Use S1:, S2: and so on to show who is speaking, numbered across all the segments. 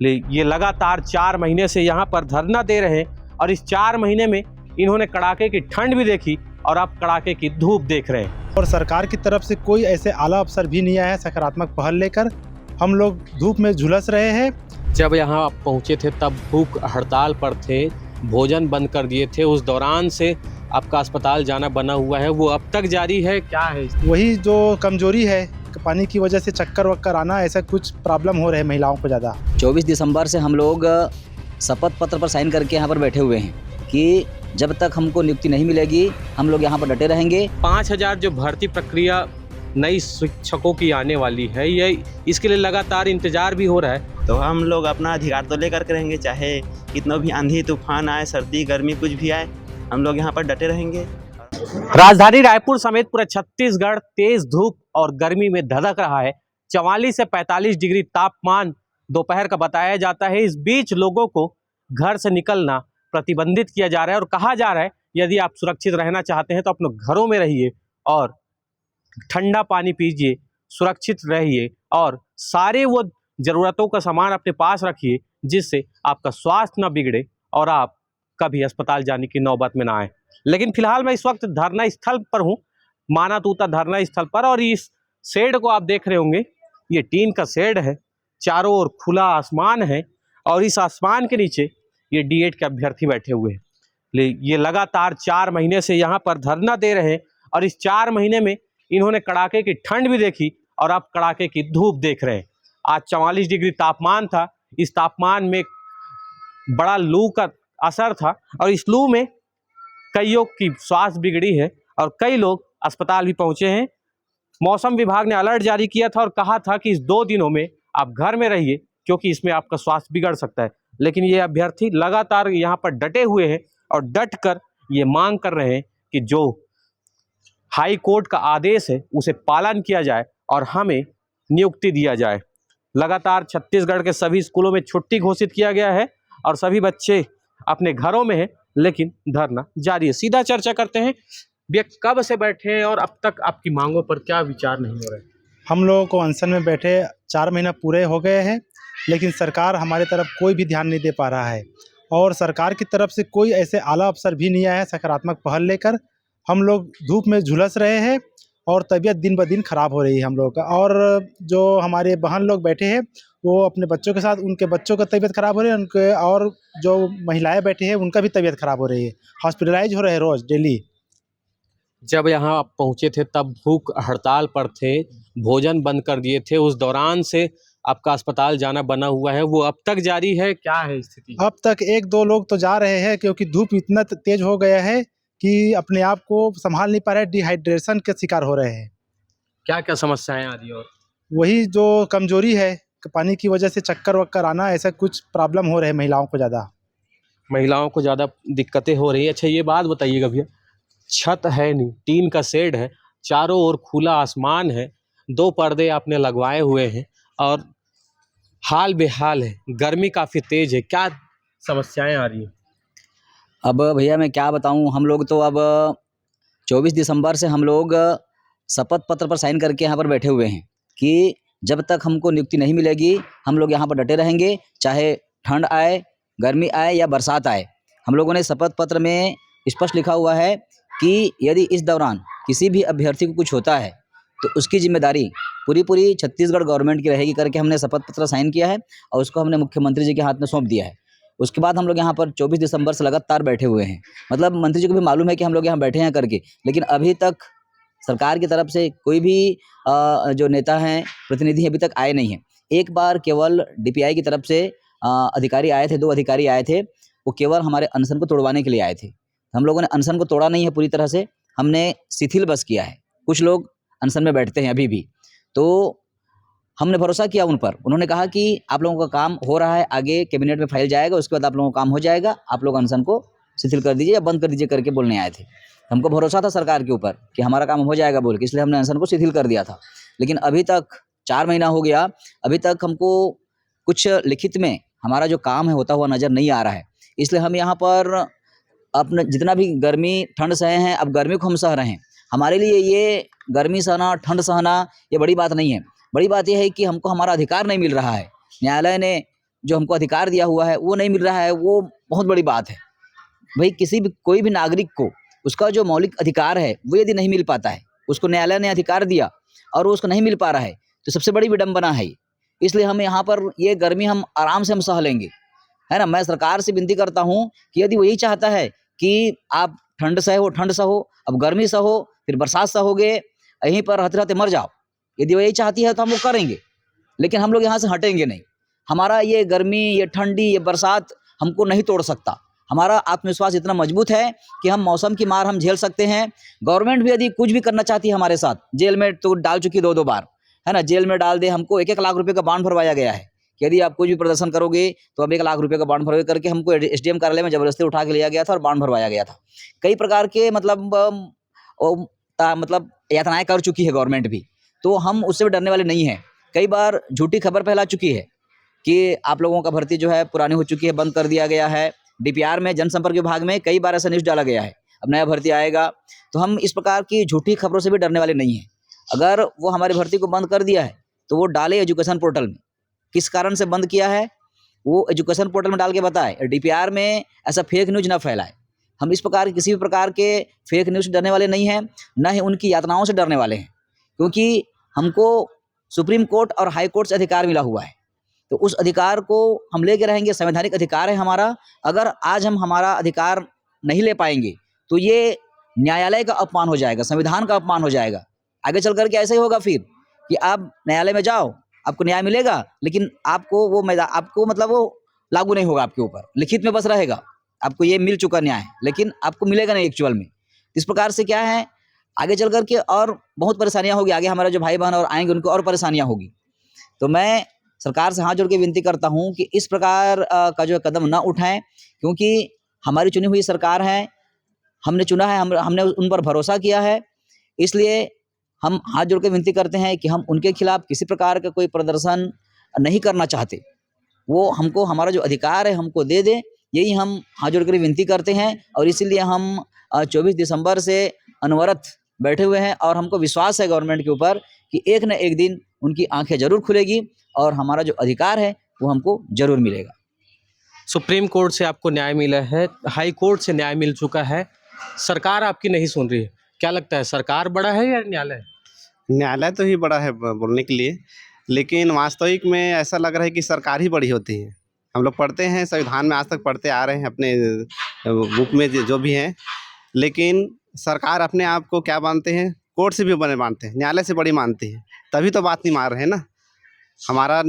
S1: ये लगातार 4 महीने से यहाँ पर धरना दे रहे हैं और इस 4 महीने में इन्होंने कड़ाके की ठंड भी देखी और अब कड़ाके की धूप देख रहे हैं।
S2: और सरकार की तरफ से कोई ऐसे आला अफसर भी नहीं आया है सकारात्मक पहल लेकर। हम लोग धूप में झुलस रहे हैं।
S1: जब यहाँ आप पहुँचे थे तब भूख हड़ताल पर थे, भोजन बंद कर दिए थे, उस दौरान से आपका अस्पताल जाना बना हुआ है, वो अब तक जारी है। क्या है
S2: वही जो कमजोरी है, पानी की वजह से चक्कर वक्कर आना, ऐसा कुछ प्रॉब्लम हो रहे हैं महिलाओं को ज़्यादा।
S3: 24 दिसंबर से हम लोग शपथ पत्र पर साइन करके यहाँ पर बैठे हुए हैं कि जब तक हमको नियुक्ति नहीं मिलेगी हम लोग यहाँ पर डटे रहेंगे।
S1: 5000 जो भर्ती प्रक्रिया नई शिक्षकों की आने वाली है, ये इसके लिए लगातार इंतजार भी हो रहा है।
S4: तो हम लोग अपना अधिकार तो लेकर करेंगे, चाहे कितना भी आंधी तूफान आए, सर्दी गर्मी कुछ भी आए, हम लोग यहाँ पर डटे रहेंगे।
S1: राजधानी रायपुर समेत पूरा छत्तीसगढ़ तेज धूप और गर्मी में धधक रहा है। 44 से 45 डिग्री तापमान दोपहर का बताया जाता है। इस बीच लोगों को घर से निकलना प्रतिबंधित किया जा रहा है और कहा जा रहा है यदि आप सुरक्षित रहना चाहते हैं तो अपने घरों में रहिए और ठंडा पानी पीजिए, सुरक्षित रहिए और सारे वो ज़रूरतों का सामान अपने पास रखिए जिससे आपका स्वास्थ्य न बिगड़े और आप कभी अस्पताल जाने की नौबत में ना आए। लेकिन फिलहाल मैं इस वक्त धरना स्थल पर हूँ, माना तूता धरना स्थल पर, और इस शेड को आप देख रहे होंगे, ये टीन का शेड है, चारों ओर खुला आसमान है और इस आसमान के नीचे ये D.ED के अभ्यर्थी बैठे हुए हैं। ये लगातार 4 महीने से यहाँ पर धरना दे रहे हैं और इस 4 महीने में इन्होंने कड़ाके की ठंड भी देखी और अब कड़ाके की धूप देख रहे हैं। आज 44 डिग्री तापमान था। इस तापमान में बड़ा लू का असर था और इस लू में कईयों की स्वास्थ्य बिगड़ी है और कई लोग अस्पताल भी पहुंचे हैं। मौसम विभाग ने अलर्ट जारी किया था और कहा था कि इस 2 दिनों में आप घर में रहिए क्योंकि इसमें आपका स्वास्थ्य बिगड़ सकता है। लेकिन ये अभ्यर्थी लगातार यहाँ पर डटे हुए हैं और डट कर ये मांग कर रहे हैं कि जो हाई कोर्ट का आदेश है उसे पालन किया जाए और हमें नियुक्ति दिया जाए। लगातार छत्तीसगढ़ के सभी स्कूलों में छुट्टी घोषित किया गया है और सभी बच्चे अपने घरों में हैं, लेकिन धरना जारी है। सीधा चर्चा करते हैं, भैया कब से बैठे हैं और अब तक आपकी मांगों पर क्या विचार नहीं हो रहा है?
S2: हम लोगों को अनशन में बैठे 4 महीना पूरे हो गए हैं, लेकिन सरकार हमारे तरफ कोई भी ध्यान नहीं दे पा रहा है और सरकार की तरफ से कोई ऐसे आला अफसर भी नहीं आया है सकारात्मक पहल लेकर। हम लोग धूप में झुलस रहे हैं और तबीयत दिन ब दिन ख़राब हो रही है हम लोगों का। और जो हमारे बहन लोग बैठे हैं वो अपने बच्चों के साथ, उनके बच्चों का तबीयत ख़राब हो रही है, उनके और जो महिलाएं बैठी हैं उनका भी तबीयत ख़राब हो रही है, हॉस्पिटलाइज हो रहे हैं रोज़ डेली।
S1: जब यहाँ आप पहुँचे थे तब भूख हड़ताल पर थे, भोजन बंद कर दिए थे, उस दौरान से आपका अस्पताल जाना बना हुआ है, वो अब तक जारी है। क्या है स्थिति?
S2: अब तक 1-2 लोग तो जा रहे हैं क्योंकि धूप इतना तेज हो गया है कि अपने आप को संभाल नहीं पा रहे, डिहाइड्रेशन के शिकार हो रहे हैं।
S1: क्या क्या समस्याएं आ रही? और
S2: वही जो कमजोरी है, पानी की वजह से चक्कर वक्कर आना, ऐसा कुछ प्रॉब्लम हो रहे हैं महिलाओं को ज़्यादा।
S1: महिलाओं को ज़्यादा दिक्कतें हो रही है। अच्छा ये बात बताइएगा भैया, छत है नहीं, टीन का शेड है, चारों ओर खुला आसमान है, 2 पर्दे आपने लगवाए हुए हैं और हाल बेहाल है, गर्मी काफ़ी तेज है, क्या समस्याएं आ रही हैं?
S3: अब भैया मैं क्या बताऊं, हम लोग तो अब 24 दिसंबर से हम लोग शपथ पत्र पर साइन करके यहाँ पर बैठे हुए हैं कि जब तक हमको नियुक्ति नहीं मिलेगी हम लोग यहाँ पर डटे रहेंगे, चाहे ठंड आए, गर्मी आए या बरसात आए। हम लोगों ने शपथ पत्र में स्पष्ट लिखा हुआ है कि यदि इस दौरान किसी भी अभ्यर्थी को कुछ होता है तो उसकी जिम्मेदारी पूरी छत्तीसगढ़ गवर्नमेंट की रहेगी करके हमने शपथ पत्र साइन किया है और उसको हमने मुख्यमंत्री जी के हाथ में सौंप दिया है। उसके बाद हम लोग यहाँ पर 24 दिसंबर से लगातार बैठे हुए हैं। मतलब मंत्री जी को भी मालूम है कि हम लोग यहाँ बैठे हैं करके, लेकिन अभी तक सरकार की तरफ से कोई भी जो नेता हैं, प्रतिनिधि अभी तक आए नहीं हैं। एक बार केवल DPI की तरफ से अधिकारी आए थे, 2 अधिकारी आए थे, वो केवल हमारे अनशन को तोड़वाने के लिए आए थे। हम लोगों ने अनशन को तोड़ा नहीं है पूरी तरह से, हमने शिथिल बस किया है। कुछ लोग अनशन में बैठते हैं अभी भी, तो हमने भरोसा किया उन पर। उन्होंने कहा कि आप लोगों का काम हो रहा है, आगे कैबिनेट में फाइल जाएगा, उसके बाद आप लोगों का काम हो जाएगा, आप लोग अनशन को शिथिल कर दीजिए या बंद कर दीजिए करके बोलने आए थे। हमको भरोसा था सरकार के ऊपर कि हमारा काम हो जाएगा बोल के, इसलिए हमने अनशन को शिथिल कर दिया था। लेकिन अभी तक 4 महीना हो गया, अभी तक हमको कुछ लिखित में हमारा जो काम है होता हुआ नज़र नहीं आ रहा है। इसलिए हम यहाँ पर अपना जितना भी गर्मी ठंड सहे हैं, अब गर्मी को हम सह रहे हैं। हमारे लिए ये गर्मी सहना, ठंड सहना ये बड़ी बात नहीं है। बड़ी बात यह है कि हमको हमारा अधिकार नहीं मिल रहा है। न्यायालय ने जो हमको अधिकार दिया हुआ है वो नहीं मिल रहा है, वो बहुत बड़ी बात है। भाई कोई भी नागरिक को उसका जो मौलिक अधिकार है वो यदि नहीं मिल पाता है, उसको न्यायालय ने अधिकार दिया और वो उसको नहीं मिल पा रहा है, तो सबसे बड़ी विडंबना है ये। इसलिए हम यहाँ पर ये गर्मी हम आराम से हम सह लेंगे, है ना। मैं सरकार से विनती करता हूँ कि यदि वो यही चाहता है कि आप ठंड सहो, अब गर्मी सहो, फिर बरसात सहोगे, यहीं पर रहते रहते मर जाओ, यदि वो यही चाहती है तो हम वो करेंगे, लेकिन हम लोग यहाँ से हटेंगे नहीं। हमारा ये गर्मी, ये ठंडी, ये बरसात हमको नहीं तोड़ सकता। हमारा आत्मविश्वास इतना मजबूत है कि हम मौसम की मार हम झेल सकते हैं। गवर्नमेंट भी यदि कुछ भी करना चाहती है हमारे साथ, जेल में तो डाल चुकी 2-2 बार, है ना, जेल में डाल दे। हमको 1-1 लाख रुपए का बॉन्ड भरवाया गया है कि यदि आप कुछ भी प्रदर्शन करोगे तो अब 1 लाख रुपए का बॉन्ड भरवा करके हमको एसडीएम कार्यालय में जबरदस्ती उठा के लिया गया था और बॉन्ड भरवाया गया था। कई प्रकार के मतलब यातनाएं कर चुकी है गवर्नमेंट भी, तो हम उससे भी डरने वाले नहीं हैं। कई बार झूठी खबर फैला चुकी है कि आप लोगों का भर्ती जो है पुरानी हो चुकी है, बंद कर दिया गया है। डीपीआर में, जनसंपर्क विभाग में कई बार ऐसा न्यूज़ डाला गया है, अब नया भर्ती आएगा। तो हम इस प्रकार की झूठी खबरों से भी डरने वाले नहीं हैं। अगर वो हमारी भर्ती को बंद कर दिया है तो वो डाले एजुकेशन पोर्टल में, किस कारण से बंद किया है वो एजुकेशन पोर्टल में डाल के बताए। डीपीआर में ऐसा फेक न्यूज़ ना फैलाए। हम इस प्रकार किसी भी प्रकार के फेक न्यूज़ से डरने वाले नहीं हैं, न ही उनकी यातनाओं से डरने वाले हैं, क्योंकि हमको सुप्रीम कोर्ट और हाई कोर्ट से अधिकार मिला हुआ है, तो उस अधिकार को हम लेके रहेंगे। संवैधानिक अधिकार है हमारा। अगर आज हम हमारा अधिकार नहीं ले पाएंगे तो ये न्यायालय का अपमान हो जाएगा, संविधान का अपमान हो जाएगा। आगे चल करके ऐसा ही होगा फिर कि आप न्यायालय में जाओ, आपको न्याय मिलेगा, लेकिन आपको वो आपको मतलब वो लागू नहीं होगा आपके ऊपर, लिखित में बस रहेगा, आपको ये मिल चुका न्याय, लेकिन आपको मिलेगा नहीं एक्चुअल में। इस प्रकार से क्या है, आगे चल करके और बहुत परेशानियां होगी। आगे हमारे जो भाई बहन और आएंगे उनको और परेशानियां होगी। तो मैं सरकार से हाथ जोड़ के विनती करता हूं कि इस प्रकार का जो कदम ना उठाएं, क्योंकि हमारी चुनी हुई सरकार है, हमने चुना है, हमने उन पर भरोसा किया है। इसलिए हम हाथ जोड़ के विनती करते हैं कि हम उनके खिलाफ किसी प्रकार का कोई प्रदर्शन नहीं करना चाहते। वो हमको हमारा जो अधिकार है हमको दे दे, यही हम हाथ जोड़ कर विनती करते हैं। और इसीलिए हम 24 दिसंबर से अनवरत बैठे हुए हैं और हमको विश्वास है गवर्नमेंट के ऊपर कि एक न एक दिन उनकी आंखें जरूर खुलेगी और हमारा जो अधिकार है वो हमको जरूर मिलेगा।
S1: सुप्रीम कोर्ट से आपको न्याय मिला है, हाई कोर्ट से न्याय मिल चुका है, सरकार आपकी नहीं सुन रही है। क्या लगता है, सरकार बड़ा है या न्यायालय?
S5: न्यायालय तो ही बड़ा है बोलने के लिए, लेकिन वास्तविक में ऐसा लग रहा है कि सरकार ही बड़ी होती है। हम लोग पढ़ते हैं संविधान में, आज तक पढ़ते आ रहे हैं अपने बुक में जो भी हैं, लेकिन सरकार अपने आप को क्या मानते हैं, कोर्ट से भी बड़े मानते हैं, न्यायालय से बड़ी मानती है, तभी तो बात नहीं मान रहे हैं ना। हमारा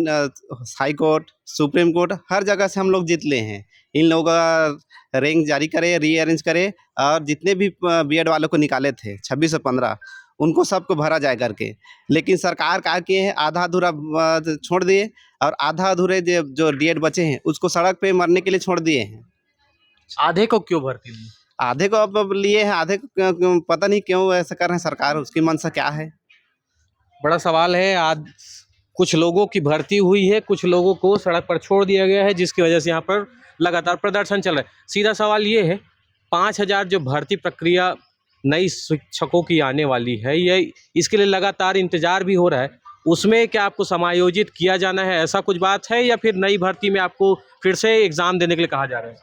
S5: हाई कोर्ट, सुप्रीम कोर्ट, हर जगह से हम लोग जीत ले हैं। इन लोगों का रैंक जारी करे, रीअरेंज करे, और जितने भी बीएड वालों को निकाले थे 26 से 15, उनको सबको भरा जाए करके। लेकिन सरकार क्या किए हैं, आधा अधूरा छोड़ दिए, और आधा अधूरे जो डीएड बचे हैं उसको सड़क पे मरने के लिए छोड़ दिए हैं।
S1: आधे को क्यों भर्ती दी?
S5: आधे को अब लिए हैं, आधे को पता नहीं क्यों ऐसा कर रहे हैं सरकार, उसकी मंशा क्या है,
S1: बड़ा सवाल है। आज कुछ लोगों की भर्ती हुई है, कुछ लोगों को सड़क पर छोड़ दिया गया है, जिसकी वजह से यहाँ पर लगातार प्रदर्शन चल रहा है। सीधा सवाल ये है, 5000 जो भर्ती प्रक्रिया नई शिक्षकों की आने वाली है, ये इसके लिए लगातार इंतजार भी हो रहा है, उसमें क्या आपको समायोजित किया जाना है, ऐसा कुछ बात है, या फिर नई भर्ती में आपको फिर से एग्ज़ाम देने के लिए कहा जा रहा है?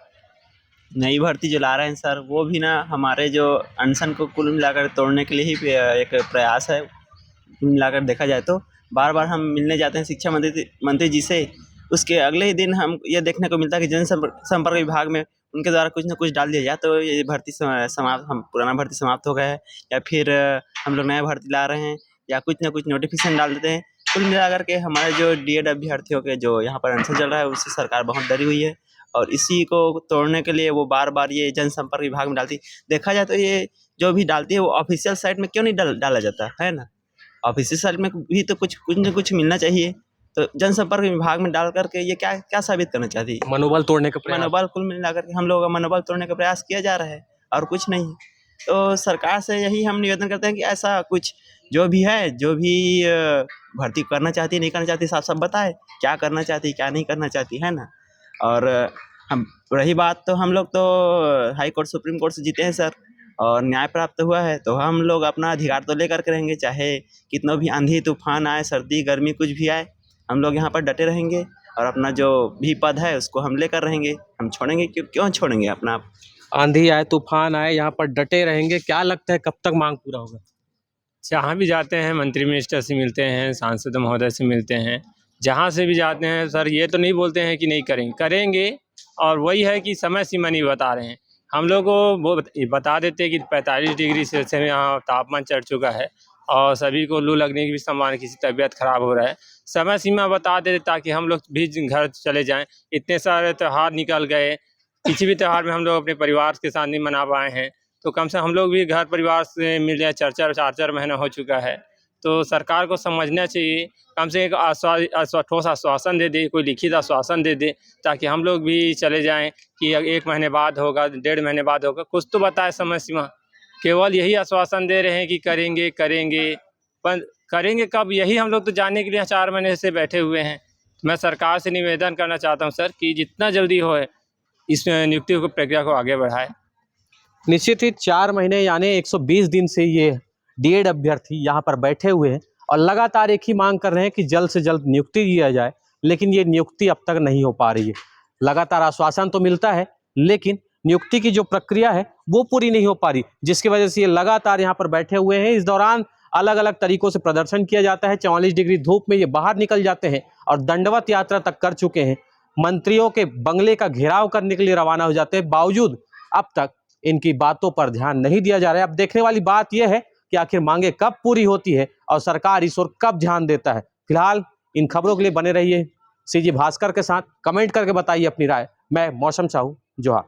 S4: नई भर्ती जो ला रहे हैं सर, वो भी ना हमारे जो अनशन को कुल मिलाकर तोड़ने के लिए ही एक प्रयास है। कुल मिलाकर देखा जाए तो बार बार हम मिलने जाते हैं शिक्षा मंत्री जी से, उसके अगले ही दिन हम ये देखने को मिलता है कि जनसंपर्क विभाग में उनके द्वारा कुछ ना कुछ डाल दिया जाए, तो ये भर्ती समाप्त, हम पुराना भर्ती समाप्त हो गया है, या फिर हम लोग नया भर्ती ला रहे हैं, या कुछ ना कुछ नोटिफिकेशन डाल देते हैं। कुल मिलाकर के हमारे जो डीएड अभ्यर्थियों के जो यहाँ पर अनशन चल रहा है, उससे सरकार बहुत डरी हुई है, और इसी को तोड़ने के लिए वो बार बार ये जनसंपर्क विभाग में डालती। देखा जाए तो ये जो भी डालती है वो ऑफिशियल साइट में क्यों नहीं डाला जाता है ना, ऑफिशियल साइट में भी तो कुछ न कुछ मिलना चाहिए। तो जनसंपर्क विभाग में डाल करके ये क्या साबित करना चाहती है,
S1: मनोबल तोड़ने का प्रयास।
S4: मनोबल कुल मिलाकर के हम लोगों का मनोबल तोड़ने का प्रयास किया जा रहा है और कुछ नहीं। तो सरकार से यही हम निवेदन करते हैं कि ऐसा कुछ जो भी है, जो भी भर्ती करना चाहती है, नहीं करना चाहती, साफ साफ बताए क्या करना चाहती, क्या नहीं करना चाहती, है ना। और हम रही बात, तो हम लोग तो हाई कोर्ट, सुप्रीम कोर्ट से जीते हैं सर, और न्याय प्राप्त हुआ है, तो हम लोग अपना अधिकार तो लेकर के रहेंगे, चाहे कितना भी आंधी तूफान आए, सर्दी गर्मी कुछ भी आए, हम लोग यहाँ पर डटे रहेंगे और अपना जो भी पद है उसको हम लेकर रहेंगे। हम छोड़ेंगे क्यों छोड़ेंगे अपना।
S1: आंधी आए तूफान आए यहाँ पर डटे रहेंगे। क्या लगता है कब तक मांग पूरा होगा?
S6: जहाँ भी जाते हैं मंत्री मिनिस्टर से मिलते हैं, सांसद महोदय से मिलते हैं, जहाँ से भी जाते हैं सर ये तो नहीं बोलते हैं कि नहीं करेंगे, करेंगे। और वही है कि समय सीमा नहीं बता रहे हैं। हम लोग को वो बता देते हैं कि 45 डिग्री सेल्सियस में यहाँ तापमान चढ़ चुका है और सभी को लू लगने की भी संभावना, किसी तबीयत खराब हो रहा है। समय सीमा बता देते ताकि हम लोग भी घर चले जाएं। इतने सारे त्यौहार निकल गए, किसी भी त्यौहार में हम लोग अपने परिवार के साथ नहीं मना पाए हैं, तो कम से हम लोग भी घर परिवार से मिल जाए। 4 महीना हो चुका है, तो सरकार को समझना चाहिए, कम से एक ठोस आश्वासन दे दे, कोई लिखित आश्वासन दे दे ताकि हम लोग भी चले जाएं कि 1 महीने बाद होगा, 1.5 महीने बाद होगा, कुछ तो बताए समय सीमा। केवल यही आश्वासन दे रहे हैं कि करेंगे करेंगे, पर करेंगे कब यही हम लोग तो जानने के लिए 4 महीने से बैठे हुए हैं। मैं सरकार से निवेदन करना चाहता हूं सर कि जितना जल्दी हो इस नियुक्ति को प्रक्रिया को आगे बढ़ाए।
S1: निश्चित ही 4 महीने यानी 120 दिन से ये डीएड अभ्यर्थी यहाँ पर बैठे हुए हैं और लगातार एक ही मांग कर रहे हैं कि जल्द से जल्द नियुक्ति दिया जाए, लेकिन ये नियुक्ति अब तक नहीं हो पा रही है। लगातार आश्वासन तो मिलता है लेकिन नियुक्ति की जो प्रक्रिया है वो पूरी नहीं हो पा रही, जिसकी वजह से ये लगातार यहाँ पर बैठे हुए हैं। इस दौरान अलग अलग तरीकों से प्रदर्शन किया जाता है। 44 डिग्री धूप में ये बाहर निकल जाते हैं और दंडवत यात्रा तक कर चुके हैं। मंत्रियों के बंगले का घेराव करने के लिए रवाना हो जाते हैं। बावजूद अब तक इनकी बातों पर ध्यान नहीं दिया जा रहा है। अब देखने वाली बात यह है कि आखिर मांगे कब पूरी होती है और सरकार इस ओर कब ध्यान देता है। फिलहाल इन खबरों के लिए बने रहिए सीजी भास्कर के साथ। कमेंट करके बताइए अपनी राय। मैं मौसम साहू, जोहार।